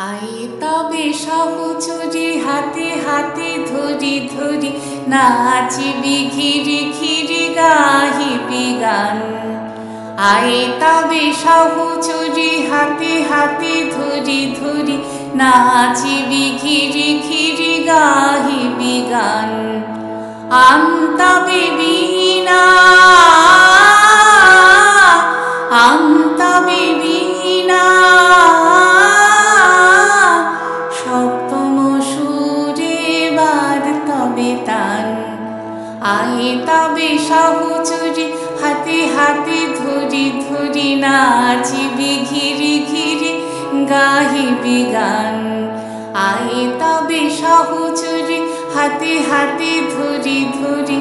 I তবে সহচরি হাতে হাতে ধরি ধরি নাচিবি ঘিরি ঘিরি গাহিবি গান। আই তবে সহচরি হাতে হাতে ধরি ধরি নাচিবি ঘিরি ঘিরি গাহিবি গান। আম তবে বীণা আম তবে বীণা সপ্তম সুরে বাদ তবে তান। আয়ে তবে সহচরি হাতে হাতে ধরি ধরি নাচিবি ঘিরি ঘিরি গাহিবি গান। আয়ে তবে সহচরি হাতে হাতে ধরি ধরি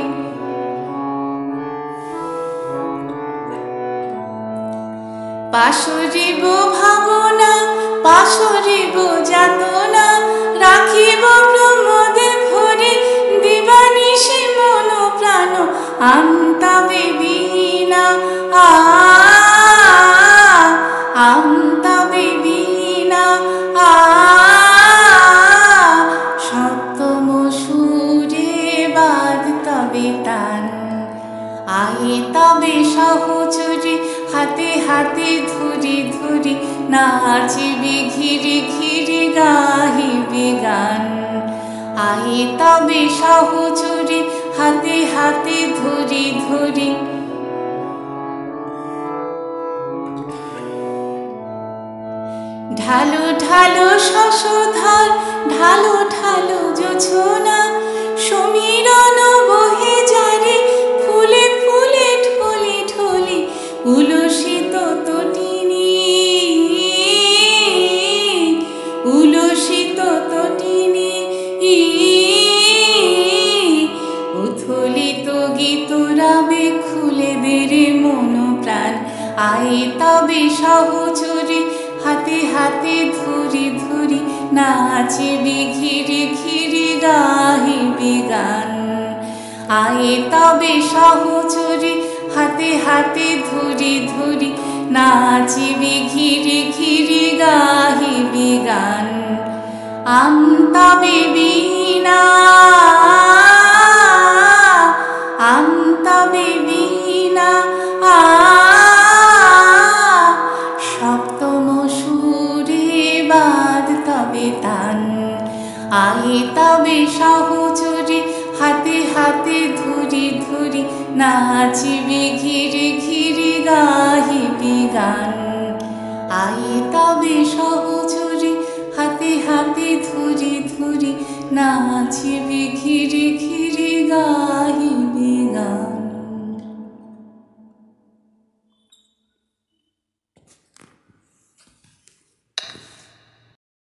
পাশরিব ভাবনা পাশরিব যাতনা রাখিব প্রমোদে ভরে দিবানিশি মন প্রাণ। আম তবে বীণা আম তবে বীণা সপ্তম সুরে বাদ তবে তান। আয়ে তবে সহচরি হাতে হাতে ধরি ধরি নাচিবি ঘিরি ঘিরি গাহিবি গান। আয়ে তবে সহচরি হাতে হাতে ধরি ধরি ঢালো ঢালো শশধর ঢালো ঢালো জোছনা সমীরণ বহে যারে ফুলে ফুলে ঢলি ঢলি উলসিত তটিনী উলসিত তটিনী উথলিত গীত রাবে খুলে দেরে মন প্রাণ। আয়ে তবে সহচরি হাতে হাতে ধরি ধরি নাচিবি ঘিরি ঘিরি গাহিবি গান। আয়ে তবে সহচরি হাতে হাতে ধরি ধরি নাচিবি ঘিরি ঘিরি গাহিবি গান। আম তবে বীণা আম তবে বীণা সপ্তম সুরে বাদ তবে তান। আয়ে তবে সহচরি হাতে হাতে ধরি ধরি নাচিবি ঘিরি ঘিরি গাহিবি গান। আয়ে তবে সহচরি হাতে হাতে ধরি ধরি নাচিবি ঘিরি ঘিরি গাহিবি